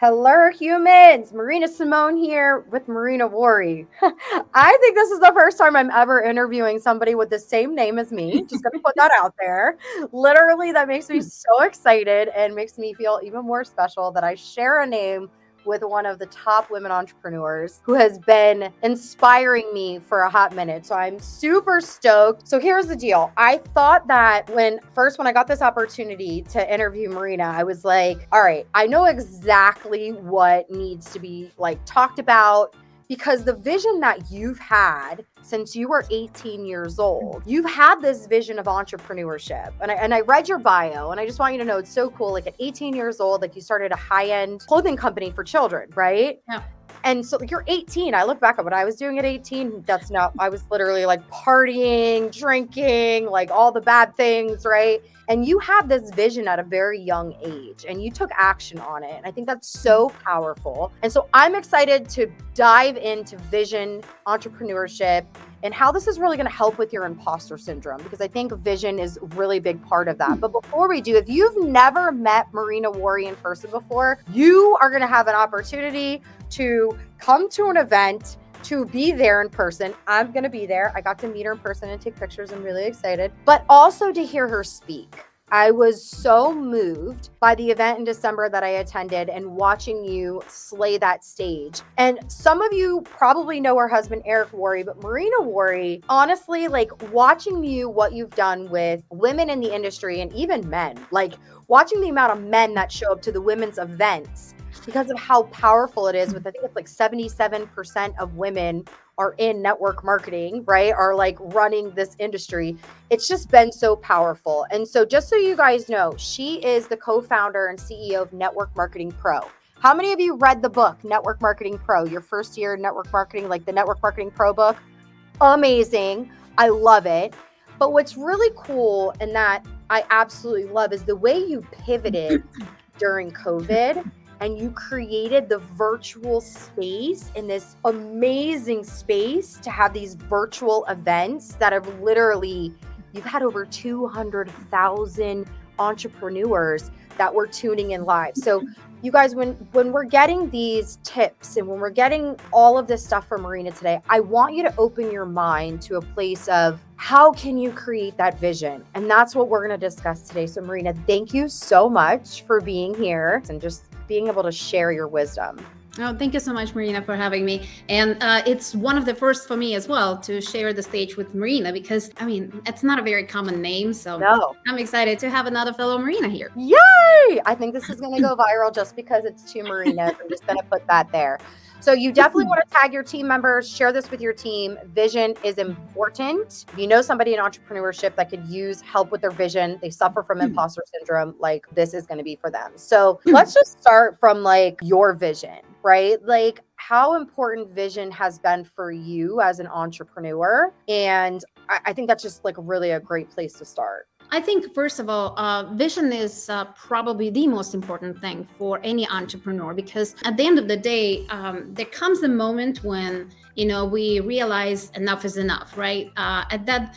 Hello, humans. Marina Simone here with Marina Worre. I think this is the first time I'm ever interviewing somebody with the same name as me. Just going to put that out there. Literally, that makes me so excited and makes me feel even more special that I share a name with one of the top women entrepreneurs who has been inspiring me for a hot minute. So I'm super stoked. So here's the deal. I thought that when I got this opportunity to interview Marina, I was like, all right, I know exactly what needs to be like talked about because the vision that you've had since you were 18 years old, you've had this vision of entrepreneurship. And I read your bio, and I just want you to know it's so cool. Like at 18 years old, like you started a high-end clothing company for children, right? Yeah. And so you're 18. I look back at what I was doing at 18. I was literally like partying, drinking, like all the bad things, right? And you had this vision at a very young age and you took action on it. And I think that's so powerful. And so I'm excited to dive into vision, entrepreneurship, and how this is really going to help with your imposter syndrome, because I think vision is a really big part of that. But before we do, if you've never met Marina Worre in person before, you are going to have an opportunity to come to an event, to be there in person. I'm going to be there. I got to meet her in person and take pictures. I'm really excited, but also to hear her speak. I was so moved by the event in December that I attended and watching you slay that stage. And some of you probably know her husband, Eric Worre, but Marina Worre, honestly, like watching you, what you've done with women in the industry and even men, like watching the amount of men that show up to the women's events because of how powerful it is with, I think it's like 77% of women are in network marketing, right? Are like running this industry. It's just been so powerful. And so just so you guys know, she is the co-founder and CEO of Network Marketing Pro. How many of you read the book, Network Marketing Pro, your first year in network marketing, like the Network Marketing Pro book? Amazing. I love it. But what's really cool and that I absolutely love is the way you pivoted during COVID and you created the virtual space in this amazing space to have these virtual events that have literally, you've had over 200,000 entrepreneurs that were tuning in live. So you guys, when we're getting these tips and when we're getting all of this stuff from Marina today, I want you to open your mind to a place of how can you create that vision? And that's what we're going to discuss today. So Marina, thank you so much for being here and just being able to share your wisdom. Oh, thank you so much, Marina, for having me. And it's one of the first for me as well to share the stage with Marina because, I mean, it's not a very common name. So No. I'm excited to have another fellow Marina here. Yay! I think this is going to go viral just because it's two Marinas. I'm just going to put that there. So you definitely want to tag your team members, share this with your team. Vision is important. If you know somebody in entrepreneurship that could use help with their vision, they suffer from imposter syndrome, like this is going to be for them. So let's just start from like your vision, right? Like how important vision has been for you as an entrepreneur. And I think that's just like really a great place to start. I think, first of all, vision is probably the most important thing for any entrepreneur because at the end of the day, there comes a moment when, we realize enough is enough, right? At that,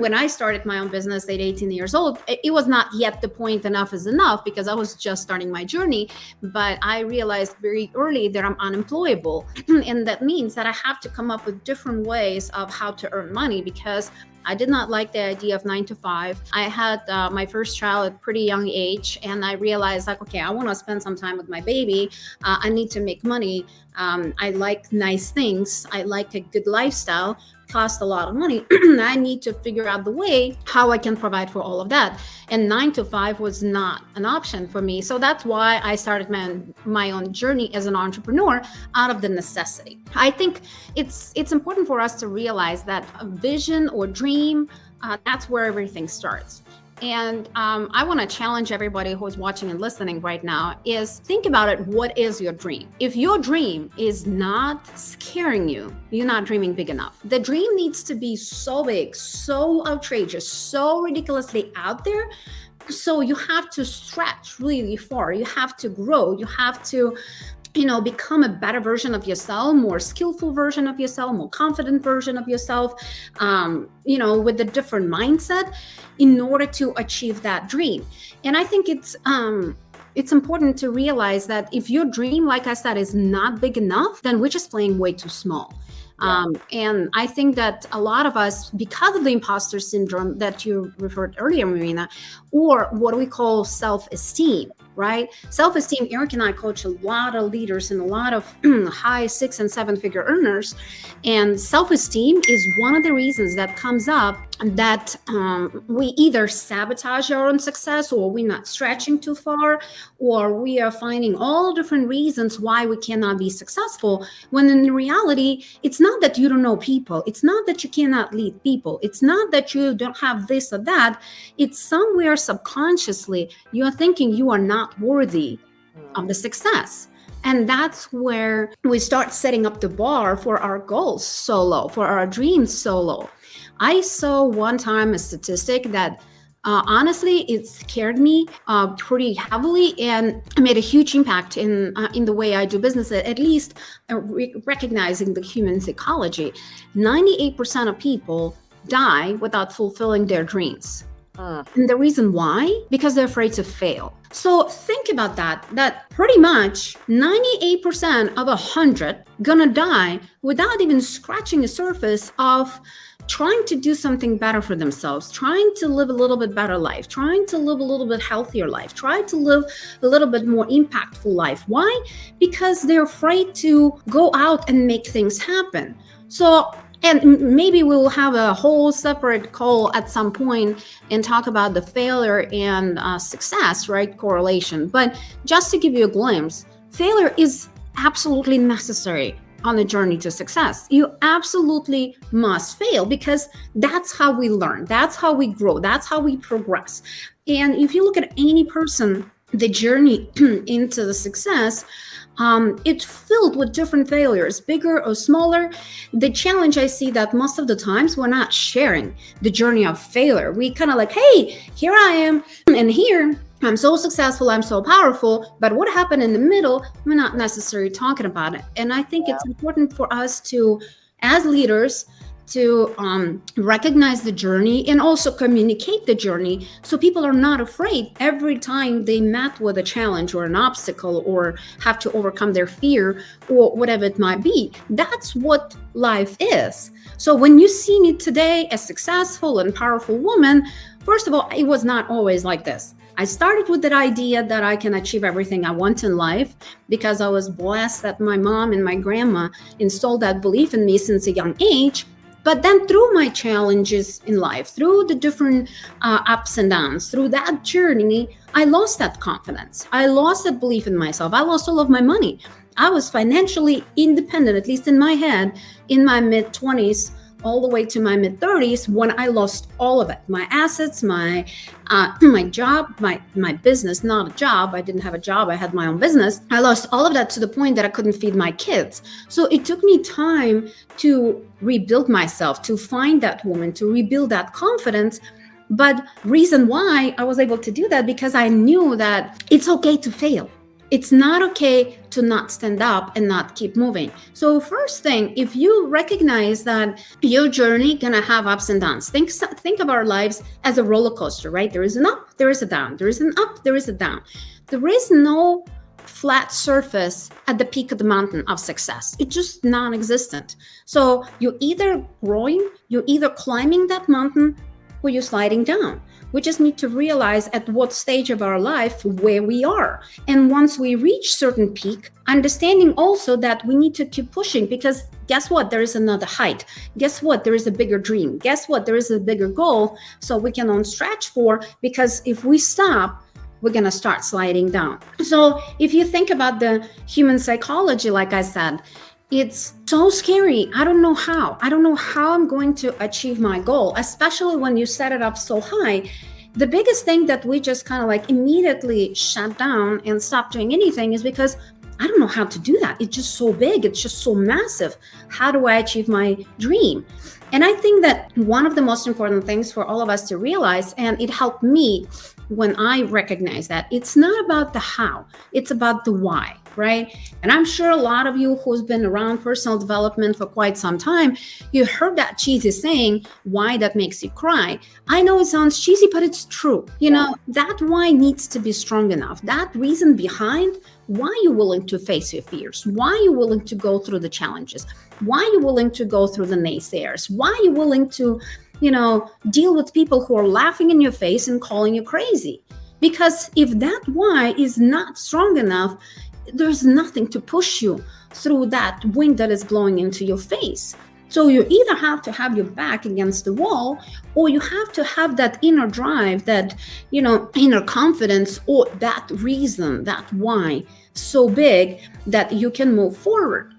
when I started my own business at 18 years old, it was not yet the point enough is enough because I was just starting my journey. But I realized very early that I'm unemployable. And that means that I have to come up with different ways of how to earn money because I did not like the idea of 9 to 5. I had my first child at a pretty young age, and I realized like, okay, I want to spend some time with my baby. I need to make money. I like nice things. I like a good lifestyle. Cost a lot of money. I need to figure out the way how I can provide for all of that. And 9 to 5 was not an option for me. So that's why I started my own journey as an entrepreneur out of the necessity. I think it's important for us to realize that a vision or dream, that's where everything starts. And I want to challenge everybody who's watching and listening right now is think about it. What is your dream? If your dream is not scaring you, you're not dreaming big enough. The dream needs to be so big, so outrageous, so ridiculously out there. So you have to stretch really far. You have to grow. You have to become a better version of yourself, more skillful version of yourself, more confident version of yourself, with a different mindset in order to achieve that dream. And I think it's it's important to realize that if your dream, like I said, is not big enough, then we're just playing way too small. Yeah. And I think that a lot of us, because of the imposter syndrome that you referred earlier, Marina, or what we call self-esteem, right? Self-esteem, Eric and I coach a lot of leaders and a lot of high 6 and 7 figure earners. And self-esteem is one of the reasons that comes up that we either sabotage our own success, or we're not stretching too far, or we are finding all different reasons why we cannot be successful, when in reality, it's not that you don't know people. It's not that you cannot lead people. It's not that you don't have this or that. It's somewhere subconsciously you're thinking you are not worthy of the success. And that's where we start setting up the bar for our goals so low, for our dreams so low. I saw one time a statistic that honestly, it scared me pretty heavily and made a huge impact in the way I do business, at least recognizing the human psychology. 98% of people die without fulfilling their dreams. And the reason why? Because they're afraid to fail. So think about that pretty much 98% of 100 gonna die without even scratching the surface of trying to do something better for themselves, trying to live a little bit better life, trying to live a little bit healthier life, trying to live a little bit more impactful life. Why? Because they're afraid to go out and make things happen. So, and maybe we'll have a whole separate call at some point and talk about the failure and success, right? Correlation. But just to give you a glimpse, failure is absolutely necessary on the journey to success. You absolutely must fail, because that's how we learn. That's how we grow. That's how we progress. And if you look at any person, the journey into the success, it's filled with different failures, bigger or smaller. The challenge I see that most of the times we're not sharing the journey of failure. We kind of like, hey, here I am, and here I'm so successful, I'm so powerful, but what happened in the middle, we're not necessarily talking about it. And I think it's important for us to, as leaders, to recognize the journey and also communicate the journey, so people are not afraid every time they met with a challenge or an obstacle or have to overcome their fear or whatever it might be. That's what life is. So when you see me today, a successful and powerful woman, first of all, it was not always like this. I started with that idea that I can achieve everything I want in life because I was blessed that my mom and my grandma installed that belief in me since a young age. But then through my challenges in life, through the different ups and downs, through that journey, I lost that confidence. I lost that belief in myself. I lost all of my money. I was financially independent, at least in my head, in my mid-20s, all the way to my mid-30s, when I lost all of it. My assets, my job, my business, not a job. I didn't have a job. I had my own business. I lost all of that to the point that I couldn't feed my kids. So it took me time to rebuild myself, to find that woman, to rebuild that confidence. But reason why I was able to do that, because I knew that it's okay to fail. It's not okay to not stand up and not keep moving. So first thing, if you recognize that your journey gonna have ups and downs, think of our lives as a roller coaster, right? There is an up, there is a down, there is an up, there is a down. There is no flat surface at the peak of the mountain of success. It's just non-existent. So you're either growing, you're either climbing that mountain, or you're sliding down. We just need to realize at what stage of our life where we are. And once we reach certain peak, understanding also that we need to keep pushing, because guess what? There is another height. Guess what? There is a bigger dream. Guess what? There is a bigger goal. So we can on stretch for, because if we stop, we're going to start sliding down. So if you think about the human psychology, like I said, it's so scary. I don't know how I'm going to achieve my goal, especially when you set it up so high. The biggest thing that we just kind of like immediately shut down and stop doing anything is because I don't know how to do that. It's just so big. It's just so massive. How do I achieve my dream? And I think that one of the most important things for all of us to realize, and it helped me when I recognized that, it's not about the how, it's about the why. right? And I'm sure a lot of you who's been around personal development for quite some time, you heard that cheesy saying, why that makes you cry. I know it sounds cheesy, but it's true. You know, that why needs to be strong enough. That reason behind why you're willing to face your fears, why you're willing to go through the challenges, why you're willing to go through the naysayers, why you're willing to, you know, deal with people who are laughing in your face and calling you crazy. Because if that why is not strong enough, there's nothing to push you through that wind that is blowing into your face. So you either have to have your back against the wall, or you have to have that inner drive, that, you know, inner confidence, or that reason, that why so big that you can move forward.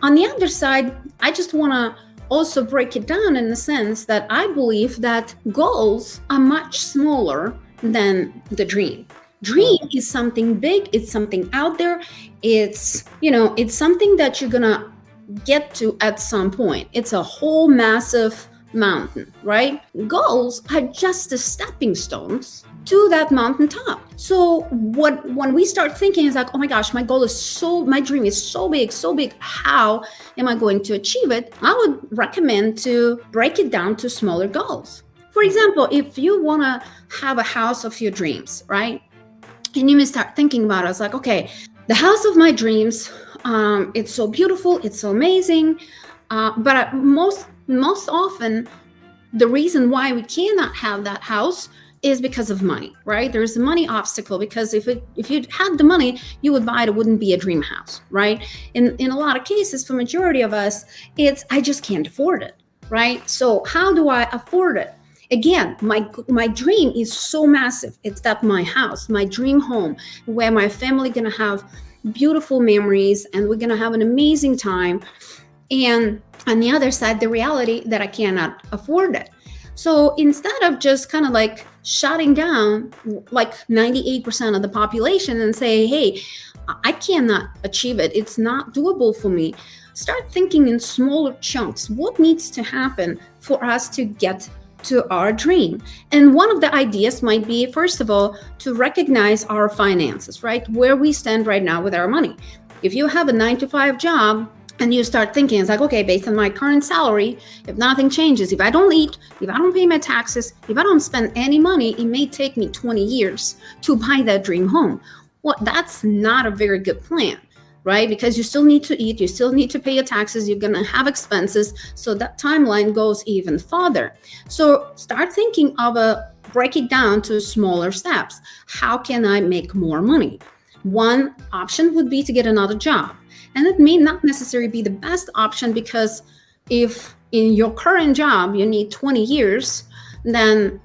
On the other side, I just want to also break it down in the sense that I believe that goals are much smaller than the dream. Dream is something big, it's something out there, it's, you know, it's something that you're gonna get to at some point. It's a whole massive mountain, right? Goals are just the stepping stones to that mountaintop. So when we start thinking, it's like, oh my gosh, my dream is so big, how am I going to achieve it? I would recommend to break it down to smaller goals. For example, if you want to have a house of your dreams, right? And you may start thinking about it. It's like, okay, the house of my dreams, it's so beautiful, it's so amazing. But most often, the reason why we cannot have that house is because of money, right? There's a money obstacle, because if you had the money, you would buy it. It wouldn't be a dream house, right? In a lot of cases, for majority of us, it's I just can't afford it, right? So how do I afford it? Again, my dream is so massive. It's that my house, my dream home, where my family gonna have beautiful memories and we're gonna have an amazing time. And on the other side, the reality that I cannot afford it. So instead of just kind of like shutting down like 98% of the population and say, hey, I cannot achieve it, it's not doable for me, start thinking in smaller chunks. What needs to happen for us to get to our dream? And one of the ideas might be, first of all, to recognize our finances, right? Where we stand right now with our money. If you have a 9-to-5 job and you start thinking, it's like, okay, based on my current salary, if nothing changes, if I don't eat, if I don't pay my taxes, if I don't spend any money, it may take me 20 years to buy that dream home. Well, that's not a very good plan, right? Because you still need to eat, you still need to pay your taxes, you're gonna have expenses, so that timeline goes even farther. So start thinking of break it down to smaller steps. How can I make more money? One option would be to get another job. And it may not necessarily be the best option, because if in your current job you need 20 years, then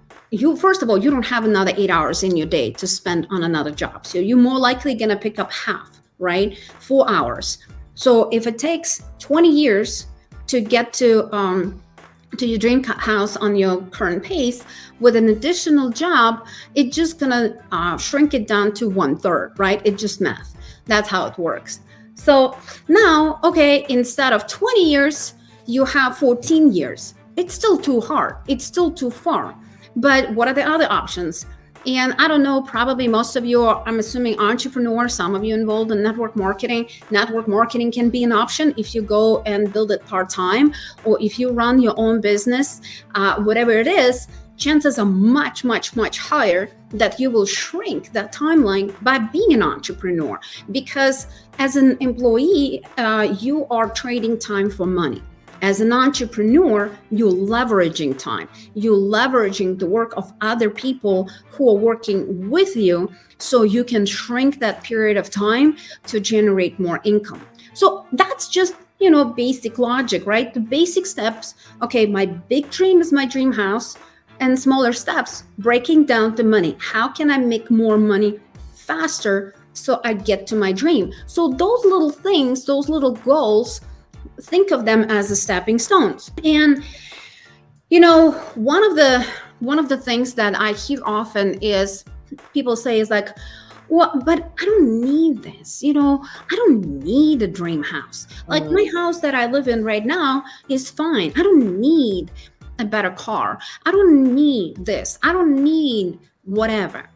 first of all, you don't have another 8 hours in your day to spend on another job. So you're more likely gonna pick up half, right? 4 hours. So if it takes 20 years to get to your dream house on your current pace, with an additional job, it's just gonna shrink it down to 1/3, right? It's just math. That's how it works. So now, okay, instead of 20 years, you have 14 years. It's still too hard. It's still too far. But what are the other options? And I don't know, probably most of you are, I'm assuming, entrepreneurs, some of you involved in network marketing. Network marketing can be an option if you go and build it part-time, or if you run your own business, whatever it is, chances are much, much, much higher that you will shrink that timeline by being an entrepreneur. Because as an employee, you are trading time for money. As an entrepreneur, you're leveraging time. You're leveraging the work of other people who are working with you, so you can shrink that period of time to generate more income. So that's just, basic logic, right? The basic steps. Okay, my big dream is my dream house, and smaller steps, breaking down the money. How can I make more money faster so I get to my dream? So those little things, those little goals, think of them as the stepping stones. And one of the things that I hear often is people say is like, well, but I don't need this. I don't need a dream house. Like my house that I live in right now is fine. I don't need a better car. I don't need this. I don't need whatever.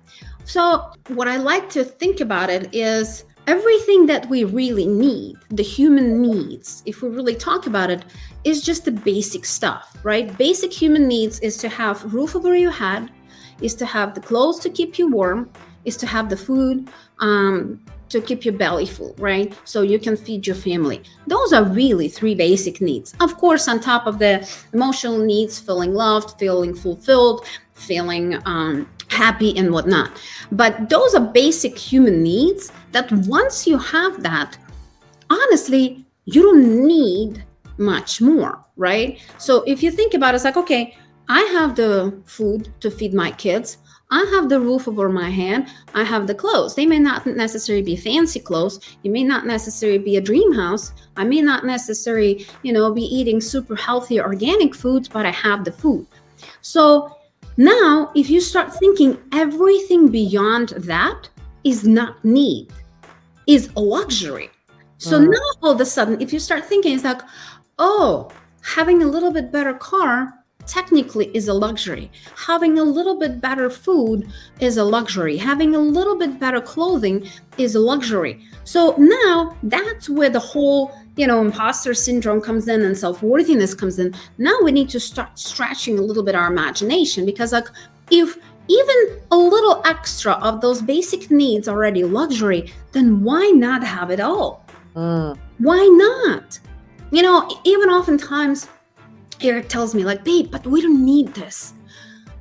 So what I like to think about it is, everything that we really need, the human needs, if we really talk about it, is just the basic stuff, right? Basic human needs is to have roof over your head, is to have the clothes to keep you warm, is to have the food to keep your belly full, right? So you can feed your family. Those are really three basic needs. Of course, on top of the emotional needs, feeling loved, feeling fulfilled, feeling happy and whatnot. But those are basic human needs that once you have that, honestly, you don't need much more, right? So if you think about it, it's like, okay, I have the food to feed my kids. I have the roof over my head. I have the clothes. They may not necessarily be fancy clothes. It may not necessarily be a dream house. I may not necessarily, be eating super healthy organic foods, but I have the food. So now, if you start thinking everything beyond that is not need, is a luxury. So now all of a sudden, if you start thinking, it's like, oh, having a little bit better car technically is a luxury. Having a little bit better food is a luxury. Having a little bit better clothing is a luxury. So now that's where the whole, imposter syndrome comes in and self-worthiness comes in. Now we need to start stretching a little bit our imagination, because like if even a little extra of those basic needs are already luxury, then why not have it all? Why not? Even oftentimes Eric tells me like, babe, but we don't need this.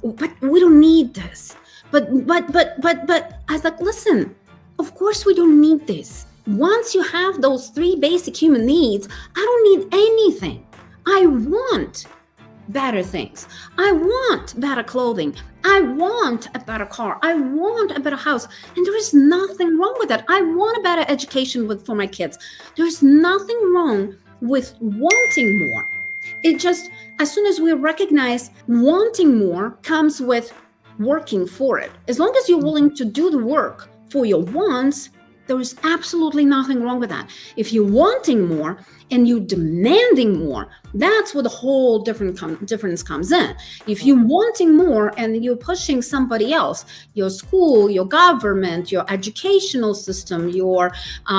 But we don't need this. But I was like, listen, of course we don't need this. Once you have those three basic human needs, I don't need anything. I want better things. I want better clothing. I want a better car. I want a better house. And there is nothing wrong with that. I want a better education for my kids. There's nothing wrong with wanting more. It just, as soon as we recognize wanting more comes with working for it. As long as you're willing to do the work for your wants, there is absolutely nothing wrong with that. If you're wanting more and you're demanding more, that's where the whole difference comes in. If you're wanting more and you're pushing somebody else, your school, your government, your educational system, your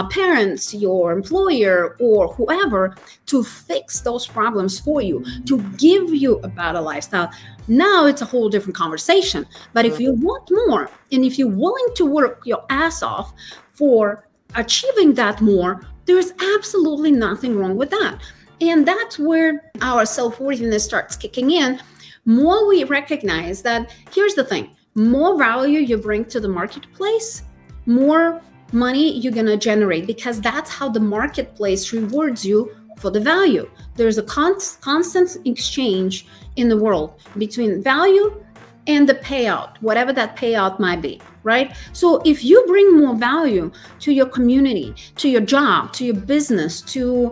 parents, your employer, or whoever, to fix those problems for you, to give you a better lifestyle, now it's a whole different conversation. But if you want more, and if you're willing to work your ass off for achieving that more, there's absolutely nothing wrong with that. And that's where our self-worthiness starts kicking in. More we recognize that, here's the thing, more value you bring to the marketplace, more money you're going to generate, because that's how the marketplace rewards you for the value. There's a constant exchange in the world between value and the payout, whatever that payout might be, right? So if you bring more value to your community, to your job, to your business, to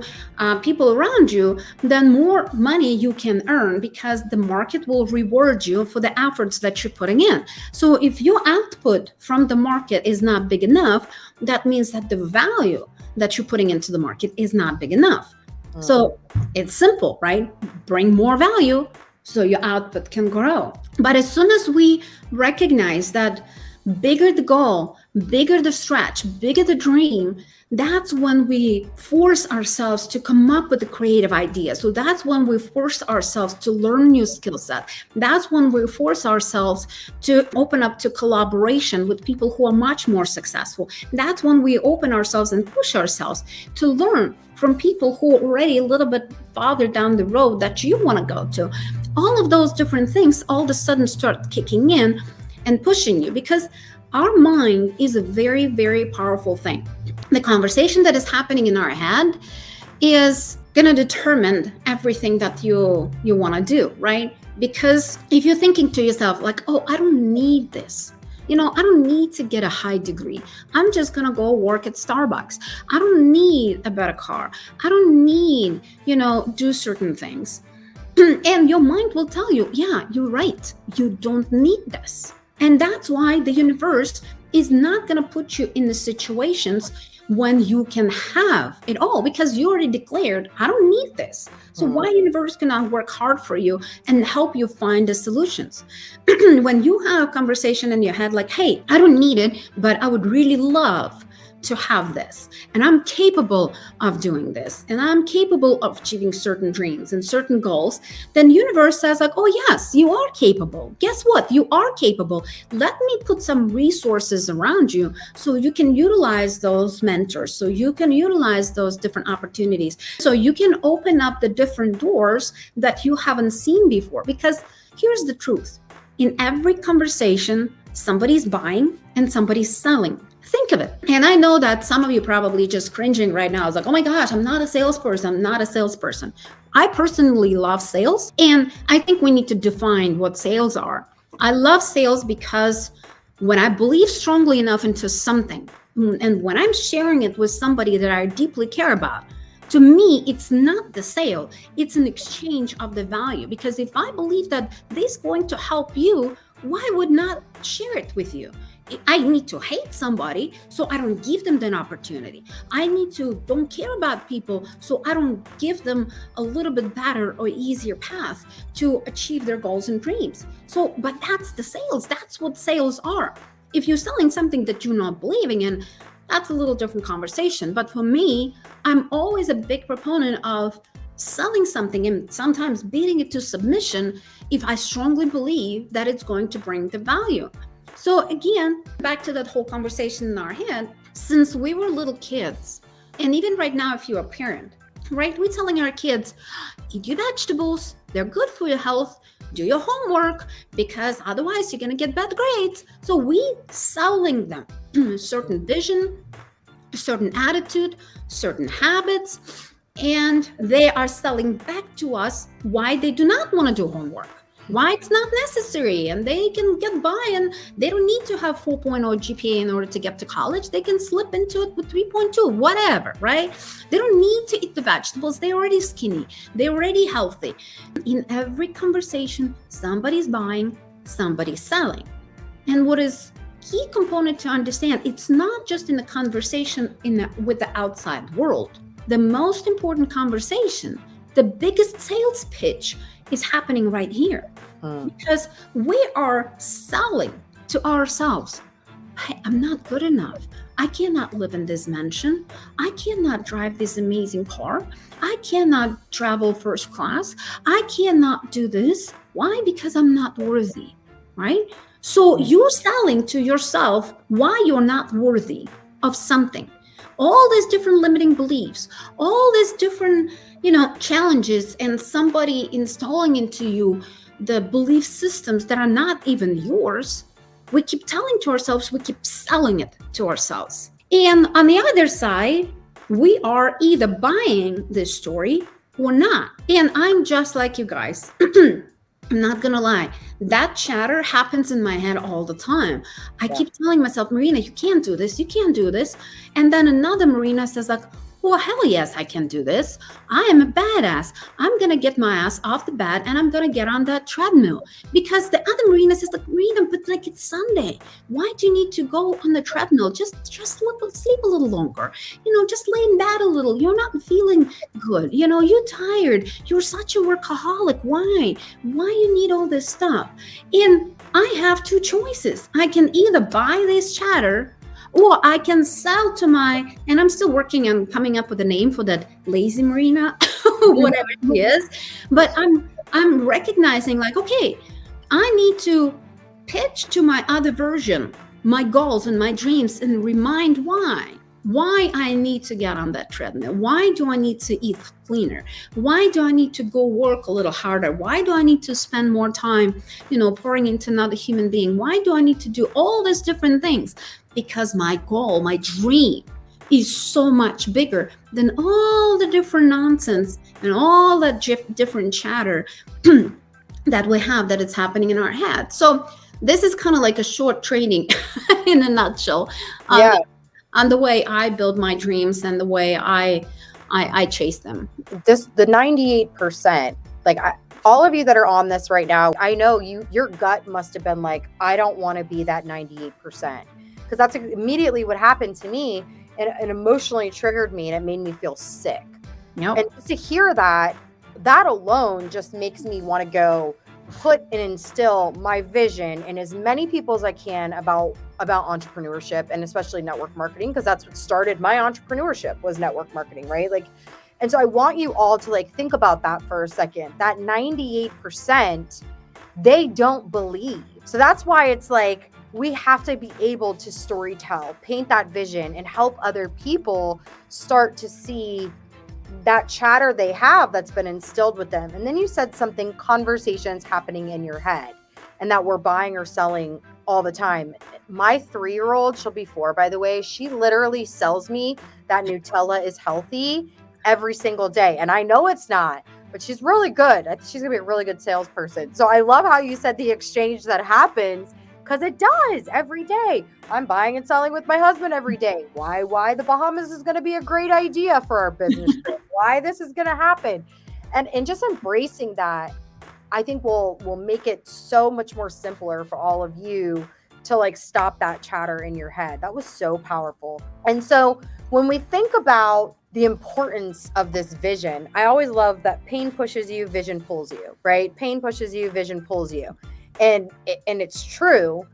people around you, then more money you can earn, because the market will reward you for the efforts that you're putting in. So if your output from the market is not big enough, that means that the value that you're putting into the market is not big enough. So it's simple, right? Bring more value so your output can grow. But as soon as we recognize that bigger the goal, bigger the stretch, bigger the dream, that's when we force ourselves to come up with a creative idea. So that's when we force ourselves to learn new skill set. That's when we force ourselves to open up to collaboration with people who are much more successful. That's when we open ourselves and push ourselves to learn from people who are already a little bit farther down the road that you want to go to. All of those different things all of a sudden start kicking in and pushing you, because our mind is a very, very powerful thing. The conversation that is happening in our head is going to determine everything that you want to do, right? Because if you're thinking to yourself like, oh, I don't need this. I don't need to get a high degree. I'm just going to go work at Starbucks. I don't need a better car. I don't need, do certain things. And your mind will tell you, yeah, you're right. You don't need this. And that's why the universe is not going to put you in the situations when you can have it all, because you already declared, I don't need this. So why universe cannot work hard for you and help you find the solutions? When you have a conversation in your head like, hey, I don't need it, but I would really love to have this, and I'm capable of doing this, and I'm capable of achieving certain dreams and certain goals, then universe says like, oh yes, you are capable. Guess what? You are capable. Let me put some resources around you so you can utilize those mentors, so you can utilize those different opportunities, so you can open up the different doors that you haven't seen before. Because here's the truth. In every conversation, somebody's buying and somebody's selling. Think of it. And I know that some of you probably just cringing right now. It's like, oh my gosh, I'm not a salesperson. I'm not a salesperson. I personally love sales. And I think we need to define what sales are. I love sales because when I believe strongly enough into something, and when I'm sharing it with somebody that I deeply care about, to me, it's not the sale. It's an exchange of the value. Because if I believe that this is going to help you, why would not share it with you? I need to hate somebody, so I don't give them an opportunity. I need to don't care about people, so I don't give them a little bit better or easier path to achieve their goals and dreams. So, but that's the sales. That's what sales are. If you're selling something that you're not believing in, that's a little different conversation. But for me, I'm always a big proponent of selling something and sometimes beating it to submission if I strongly believe that it's going to bring the value. So again, back to that whole conversation in our head, since we were little kids, and even right now, if you're a parent, right, we're telling our kids, eat your vegetables, they're good for your health, do your homework, because otherwise you're going to get bad grades. So we selling them certain vision, certain attitude, certain habits, and they are selling back to us why they do not want to do homework, why it's not necessary, and they can get by and they don't need to have 4.0 GPA in order to get to college. They can slip into it with 3.2, whatever, right? They don't need to eat the vegetables. They're already skinny. They're already healthy. In every conversation, somebody's buying, somebody's selling. And what is key component to understand, it's not just in the conversation with the outside world. The most important conversation, the biggest sales pitch is happening right here. Because we are selling to ourselves. I'm not good enough. I cannot live in this mansion. I cannot drive this amazing car. I cannot travel first class. I cannot do this. Why? Because I'm not worthy, right? So you're selling to yourself why you're not worthy of something. All these different limiting beliefs, all these different, challenges, and somebody installing into you the belief systems that are not even yours. We keep telling to ourselves, we keep selling it to ourselves. And on the other side, we are either buying this story or not. And I'm just like you guys. I'm not gonna lie, that chatter happens in my head all the time. I keep telling myself, Marina, you can't do this, you can't do this. And then another Marina says like, well, hell yes, I can do this. I am a badass. I'm gonna get my ass off the bed and I'm gonna get on that treadmill. Because the other Marina says like, Marina, but like it's Sunday. Why do you need to go on the treadmill? Just sleep a little longer. Just lay in bed a little. You're not feeling good. You're tired. You're such a workaholic. Why you need all this stuff? And I have two choices. I can either buy this chatter or I can sell to and I'm still working on coming up with a name for that lazy Marina, whatever it is. But I'm recognizing like, okay, I need to pitch to my other version, my goals and my dreams, and remind why I need to get on that treadmill. Why do I need to eat cleaner? Why do I need to go work a little harder? Why do I need to spend more time, pouring into another human being? Why do I need to do all these different things? Because my goal, my dream is so much bigger than all the different nonsense and all that different chatter that we have that it's happening in our head. So this is kind of like a short training in a nutshell. On the way I build my dreams and the way I chase them. The 98%, like all of you that are on this right now, I know your gut must have been like, I don't want to be that 98%. Because that's immediately what happened to me, and it emotionally triggered me and it made me feel sick. Yep. And just to hear that alone just makes me want to go put and instill my vision in as many people as I can about about entrepreneurship and especially network marketing, because that's what started my entrepreneurship was network marketing, right? Like, and so I want you all to like think about that for a second. That 98%, they don't believe. So that's why it's like we have to be able to storytell, paint that vision, and help other people start to see that chatter they have that's been instilled with them. And then you said something, conversations happening in your head, and that we're buying or selling all the time. My 3-year-old, she'll be 4, by the way, she literally sells me that Nutella is healthy every single day. And I know it's not, but she's really good. She's gonna be a really good salesperson. So I love how you said the exchange that happens, because it does every day. I'm buying and selling with my husband every day. Why the Bahamas is gonna be a great idea for our business trip. Why this is gonna happen. And just embracing that, I think will make it so much more simpler for all of you to like stop that chatter in your head. That was so powerful. And so when we think about the importance of this vision, I always love that pain pushes you, vision pulls you, right? Pain pushes you, vision pulls you. And it's true.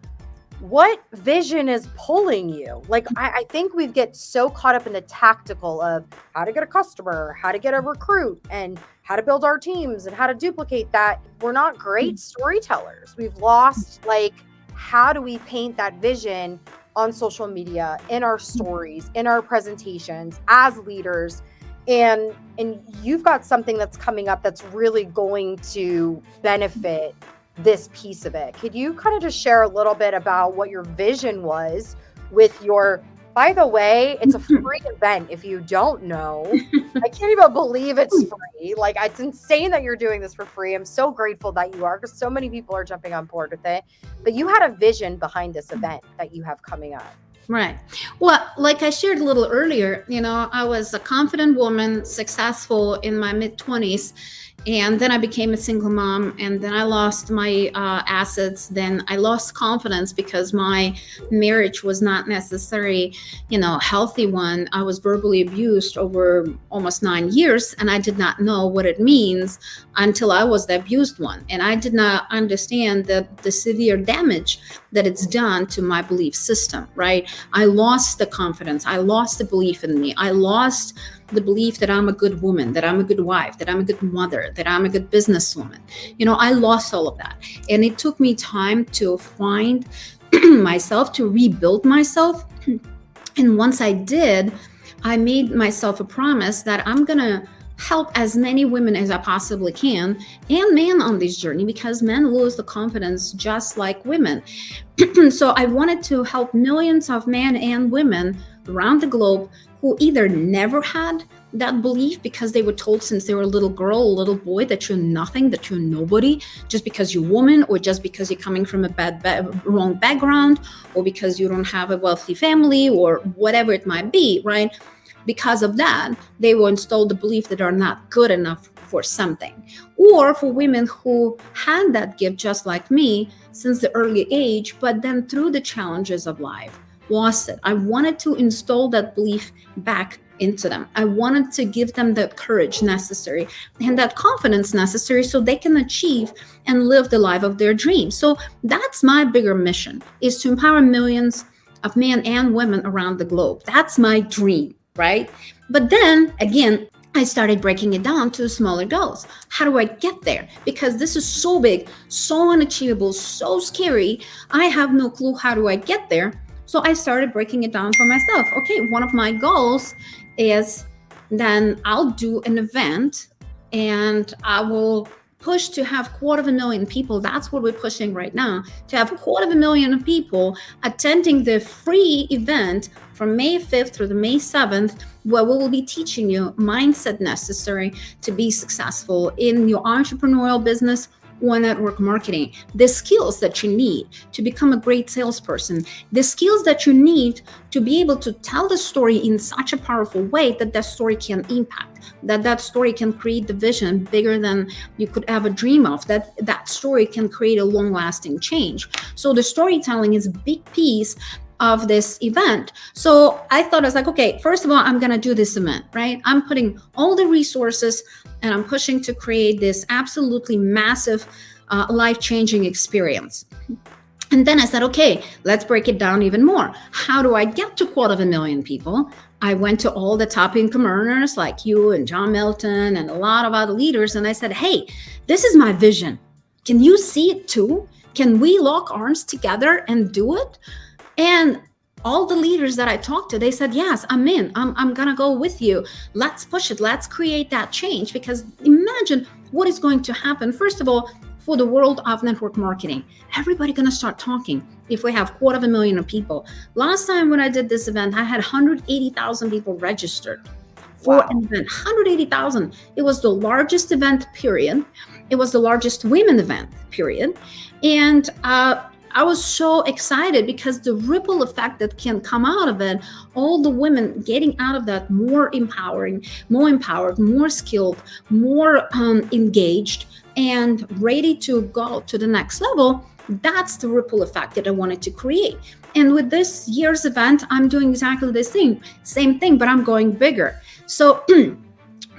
What vision is pulling you? Like, I think we get so caught up in the tactical of how to get a customer, how to get a recruit, and how to build our teams and how to duplicate that. We're not great storytellers. We've lost, like, how do we paint that vision on social media, in our stories, in our presentations as leaders? And you've got something that's coming up that's really going to benefit this piece of it. Could you kind of just share a little bit about what your vision was with your, by the way, it's a free event if you don't know. I can't even believe it's free. Like, it's insane that you're doing this for free. I'm so grateful that you are, because so many people are jumping on board with it. But you had a vision behind this event that you have coming up. Right. Well, like I shared a little earlier, I was a confident woman, successful in my mid-20s. And then I became a single mom, and then I lost my assets. Then I lost confidence because my marriage was not necessarily, healthy one. I was verbally abused over almost 9 years, and I did not know what it means until I was the abused one. And I did not understand the severe damage that it's done to my belief system, right? I lost the confidence. I lost the belief in me. I lost the belief that I'm a good woman, that I'm a good wife, that I'm a good mother, that I'm a good businesswoman. I lost all of that. And it took me time to find myself, to rebuild myself. And once I did, I made myself a promise that I'm going to help as many women as I possibly can, and men on this journey, because men lose the confidence just like women. So I wanted to help millions of men and women around the globe who either never had that belief because they were told since they were a little girl, a little boy, that you're nothing, that you're nobody, just because you're a woman, or just because you're coming from a wrong background, or because you don't have a wealthy family, or whatever it might be, right? Because of that, they were installed the belief that are not good enough for something. Or for women who had that gift just like me since the early age, but then through the challenges of life, lost it. I wanted to install that belief back into them. I wanted to give them that courage necessary and that confidence necessary so they can achieve and live the life of their dreams. So that's my bigger mission, is to empower millions of men and women around the globe. That's my dream, right? But then again, I started breaking it down to smaller goals. How do I get there? Because this is so big, so unachievable, so scary. I have no clue how do I get there. So I started breaking it down for myself. Okay, one of my goals is then I'll do an event and I will push to have 250,000 people. That's what we're pushing right now, to have 250,000 people attending the free event from May 5th through the May 7th, where we will be teaching you mindset necessary to be successful in your entrepreneurial business or network marketing, the skills that you need to become a great salesperson, the skills that you need to be able to tell the story in such a powerful way that that story can impact, that story can create the vision bigger than you could ever dream of, that story can create a long-lasting change. So the storytelling is a big piece of this event. So I thought, I was like, okay, first of all, I'm going to do this event, right? I'm putting all the resources and I'm pushing to create this absolutely massive, life-changing experience. And then I said, okay, let's break it down even more. How do I get to 250,000 people? I went to all the top income earners like you and John Milton and a lot of other leaders. And I said, hey, this is my vision. Can you see it too? Can we lock arms together and do it? And all the leaders that I talked to, they said, yes, I'm in. I'm going to go with you. Let's push it. Let's create that change. Because imagine what is going to happen. First of all, for the world of network marketing, everybody going to start talking if we have 250,000 people. Last time when I did this event, I had 180,000 people registered for an event. 180,000. It was the largest event, period. It was the largest women event, period. And I was so excited because the ripple effect that can come out of it, all the women getting out of that more empowering, more empowered, more skilled, more engaged, and ready to go to the next level. That's the ripple effect that I wanted to create. And with this year's event, I'm doing exactly the same thing, but I'm going bigger. So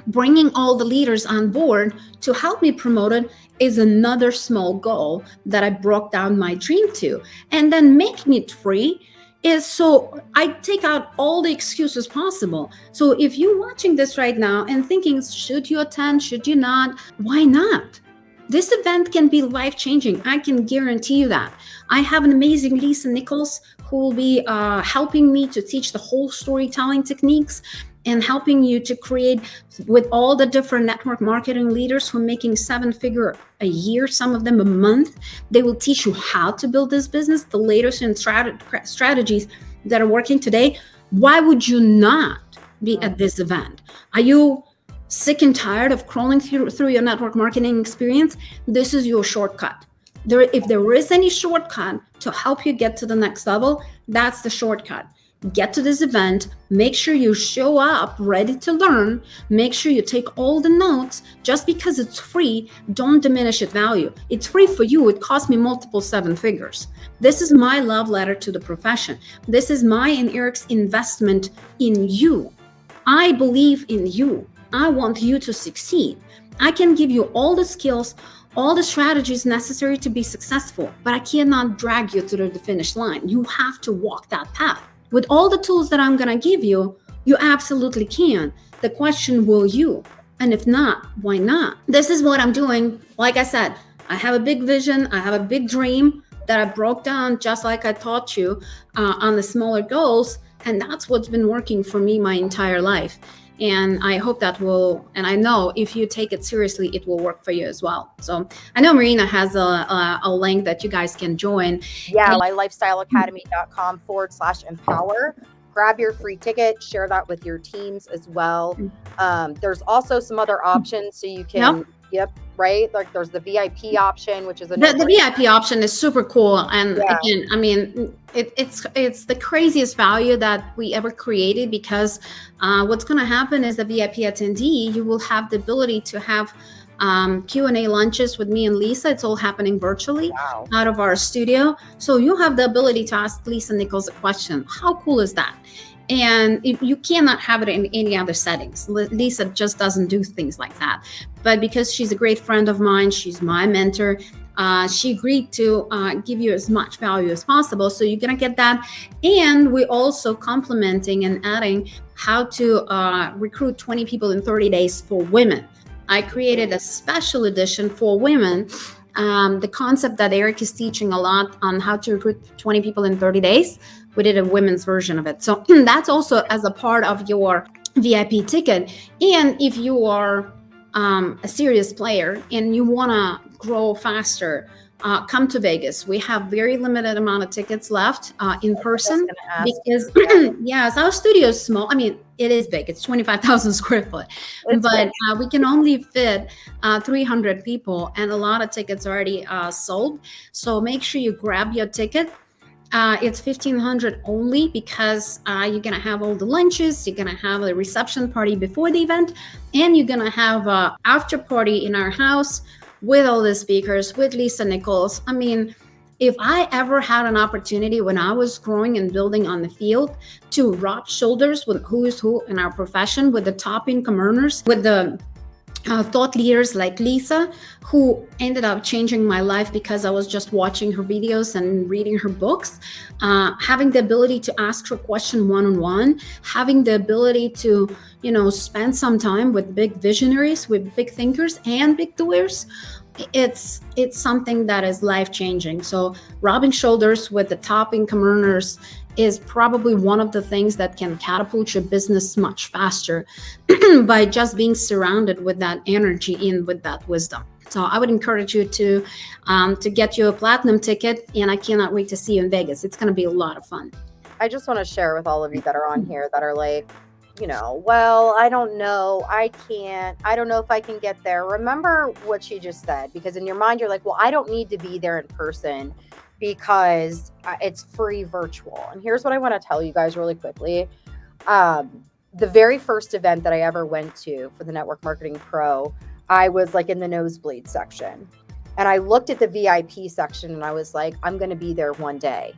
bringing all the leaders on board to help me promote it is another small goal that I broke down my dream to. And then making it free is so I take out all the excuses possible. So if you're watching this right now and thinking, should you attend, should you not? Why not? This event can be life-changing. I can guarantee you that. I have an amazing Lisa Nichols who will be helping me to teach the whole storytelling techniques and helping you to create with all the different network marketing leaders who are making 7-figure a year, some of them a month. They will teach you how to build this business, the latest in strategies that are working today. Why would you not be at this event? Are you sick and tired of crawling through your network marketing experience? This is your shortcut. If there is any shortcut to help you get to the next level, that's the shortcut. Get to this event, make sure you show up ready to learn, make sure you take all the notes. Just because it's free, don't diminish its value. It's free for you. It cost me multiple 7 figures. This is my love letter to the profession. This is my and Eric's investment in you. I believe in you. I want you to succeed. I can give you all the skills, all the strategies necessary to be successful, but I cannot drag you to the finish line. You have to walk that path. With all the tools that I'm going to give you, you absolutely can. The question, will you? And if not, why not? This is what I'm doing. Like I said, I have a big vision. I have a big dream that I broke down just like I taught you on the smaller goals. And that's what's been working for me my entire life. And I hope that will, and I know if you take it seriously, it will work for you as well. So I know Marina has a link that you guys can join. Yeah, lifestyleacademy.com/empower. Grab your free ticket, share that with your teams as well. There's also some other options so you can, right? Like there's the VIP option, which is the VIP option is super cool. And again, I mean, it's the craziest value that we ever created, because what's going to happen is the VIP attendee, you will have the ability to have Q&A lunches with me and Lisa. It's all happening virtually out of our studio. So you have the ability to ask Lisa Nichols a question. How cool is that? And you cannot have it in any other settings. Lisa just doesn't do things like that. But because she's a great friend of mine, she's my mentor, she agreed to give you as much value as possible. So you're going to get that. And we're also complementing and adding how to recruit 20 people in 30 days for women. I created a special edition for women. The concept that Eric is teaching a lot on how to recruit 20 people in 30 days. We did a women's version of it. So that's also as a part of your VIP ticket. And if you are a serious player and you want to grow faster, come to Vegas. We have very limited amount of tickets left in person because yes, our studio is small. I mean, it is big. It's 25,000 square foot, but we can only fit 300 people, and a lot of tickets already sold. So make sure you grab your ticket. It's $1,500 only because you're going to have all the lunches, you're going to have a reception party before the event, and you're going to have an after party in our house with all the speakers, with Lisa Nichols. I mean, if I ever had an opportunity when I was growing and building on the field to rub shoulders with who is who in our profession, with the top income earners, with the thought leaders like Lisa, who ended up changing my life because I was just watching her videos and reading her books, having the ability to ask her question one-on-one, having the ability to, spend some time with big visionaries, with big thinkers and big doers. It's something that is life changing. So rubbing shoulders with the top income earners is probably one of the things that can catapult your business much faster by just being surrounded with that energy and with that wisdom. So I would encourage you to get you a platinum ticket, and I cannot wait to see you in Vegas. It's going to be a lot of fun. I just want to share with all of you that are on here that are like, well, I don't know. I can't. I don't know if I can get there. Remember what she just said, because in your mind, you're like, well, I don't need to be there in person because it's free virtual. And here's what I want to tell you guys really quickly. The very first event that I ever went to for the Network Marketing Pro, I was like in the nosebleed section. And I looked at the VIP section and I was like, I'm going to be there one day.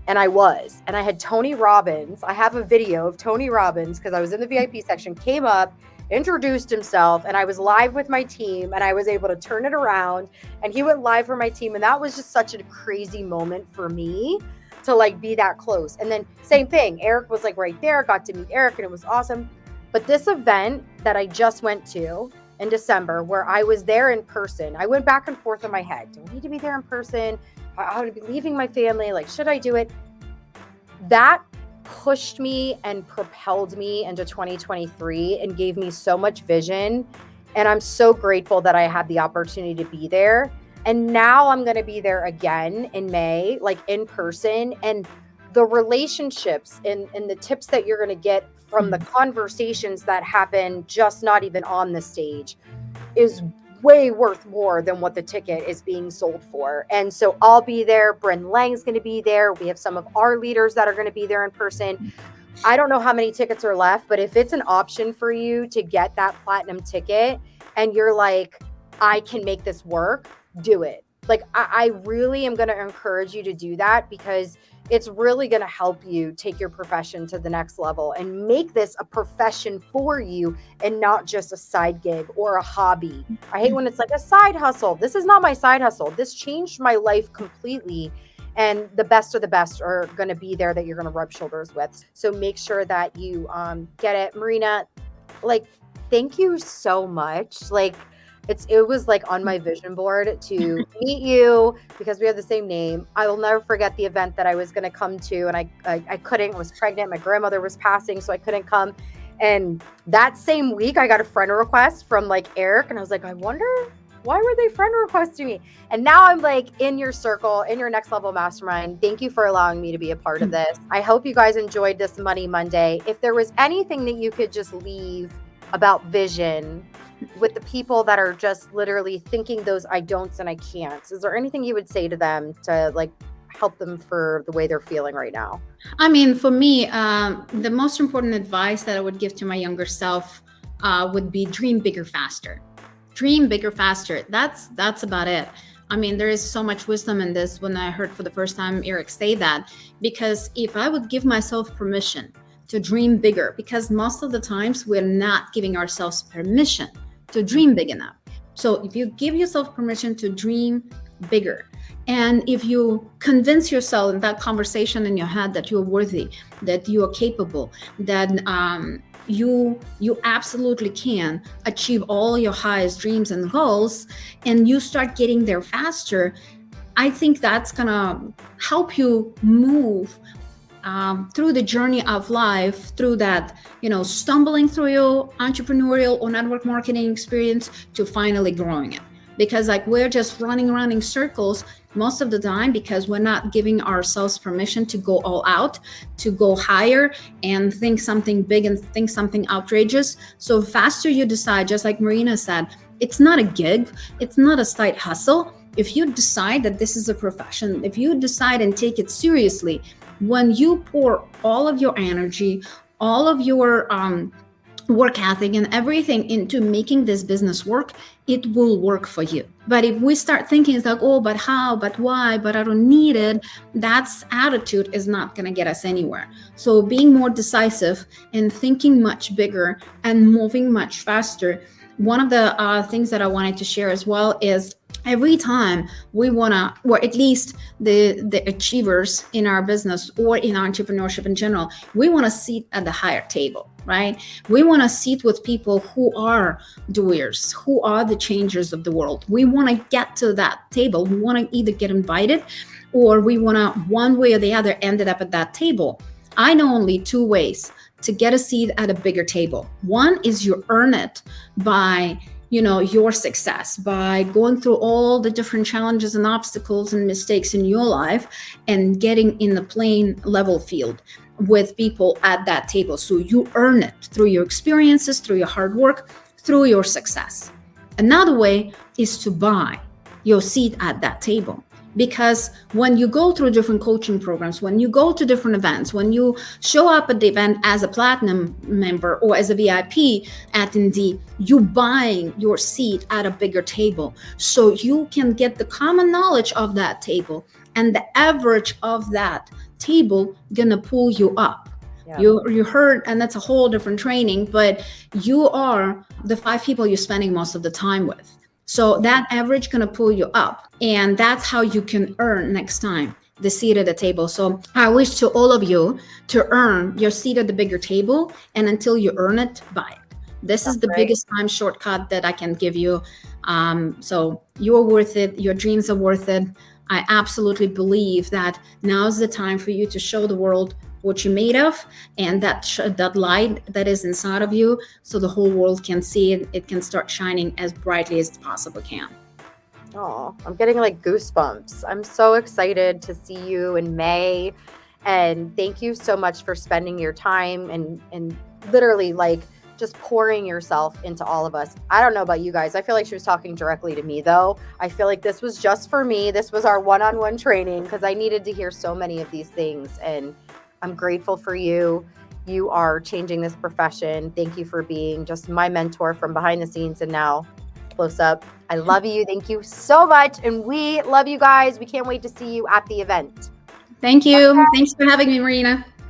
And I was. And I had Tony Robbins. I have a video of Tony Robbins because I was in the VIP section, came up, introduced himself, and I was live with my team, and I was able to turn it around, and he went live for my team. And that was just such a crazy moment for me to like be that close. And then same thing, Eric was like right there, got to meet Eric, and it was awesome. But this event that I just went to in December, where I was there in person, I went back and forth in my head. Do I need to be there in person? I would be leaving my family. Like, should I do it? That pushed me and propelled me into 2023 and gave me so much vision. And I'm so grateful that I had the opportunity to be there. And now I'm going to be there again in May, like in person. And the relationships and the tips that you're going to get from the conversations that happen just not even on the stage is way worth more than what the ticket is being sold for. And so I'll be there. Bryn Lang's going to be there. We have some of our leaders that are going to be there in person. I don't know how many tickets are left, but if it's an option for you to get that platinum ticket and you're like, I can make this work, do it. Like, I really am going to encourage you to do that, because it's really going to help you take your profession to the next level and make this a profession for you and not just a side gig or a hobby. I hate when it's like a side hustle. This is not my side hustle. This changed my life completely. And the best of the best are going to be there that you're going to rub shoulders with. So make sure that you get it. Marina, like, thank you so much. Like, it was like on my vision board to meet you because we have the same name. I will never forget the event that I was going to come to, and I couldn't. I was pregnant. My grandmother was passing, so I couldn't come. And that same week, I got a friend request from like Eric, and I was like, I wonder why were they friend requesting me? And now I'm like in your circle, in your next level mastermind. Thank you for allowing me to be a part of this. I hope you guys enjoyed this Money Monday. If there was anything that you could just leave about vision with the people that are just literally thinking those I don'ts and I can'ts, is there anything you would say to them to like help them for the way they're feeling right now? I mean, for me, the most important advice that I would give to my younger self would be dream bigger, faster. Dream bigger, faster. That's about it. I mean, there is so much wisdom in this when I heard for the first time Eric say that, because if I would give myself permission to dream bigger, because most of the times we're not giving ourselves permission to dream big enough. So if you give yourself permission to dream bigger, and if you convince yourself in that conversation in your head that you're worthy, that you are capable, that you absolutely can achieve all your highest dreams and goals, and you start getting there faster, I think that's gonna help you move through the journey of life, through that, stumbling through your entrepreneurial or network marketing experience to finally growing it. Because like we're just running around in circles most of the time because we're not giving ourselves permission to go all out, to go higher and think something big and think something outrageous. So faster you decide, just like Marina said, it's not a gig, it's not a side hustle. If you decide that this is a profession, if you decide and take it seriously, when you pour all of your energy, all of your work ethic and everything into making this business work, it will work for you. But if we start thinking it's like, oh, but how, but why, but I don't need it, that's attitude is not going to get us anywhere. So being more decisive and thinking much bigger and moving much faster. One of the things that I wanted to share as well is every time we want to, or at least the achievers in our business or in entrepreneurship in general, we want to sit at the higher table, right? We want to sit with people who are doers, who are the changers of the world. We want to get to that table. We want to either get invited or we want to, one way or the other, ended up at that table. I know only two ways to get a seat at a bigger table. One is you earn it by your success, by going through all the different challenges and obstacles and mistakes in your life and getting in the playing level field with people at that table. So you earn it through your experiences, through your hard work, through your success. Another way is to buy your seat at that table. Because when you go through different coaching programs, when you go to different events, when you show up at the event as a platinum member or as a VIP attendee, you buying your seat at a bigger table so you can get the common knowledge of that table, and the average of that table gonna pull you up. Yeah. You heard, and that's a whole different training, but you are the 5 people you're spending most of the time with. So that average gonna pull you up, and that's how you can earn next time the seat at the table. So I wish to all of you to earn your seat at the bigger table, and until you earn it, buy it. This is the biggest time shortcut that I can give you. So you're worth it. Your dreams are worth it. I absolutely believe that now's the time for you to show the world what you're made of, and that light that is inside of you, so the whole world can see it. It can start shining as brightly as it possibly can. Oh, I'm getting like goosebumps. I'm so excited to see you in May, and thank you so much for spending your time and literally like just pouring yourself into all of us. I don't know about you guys. I feel like she was talking directly to me though. I feel like this was just for me. This was our one-on-one training because I needed to hear so many of these things, and I'm grateful for you. You are changing this profession. Thank you for being just my mentor from behind the scenes and now close up. I love you. Thank you so much. And we love you guys. We can't wait to see you at the event. Thank you. Okay. Thanks for having me, Marina.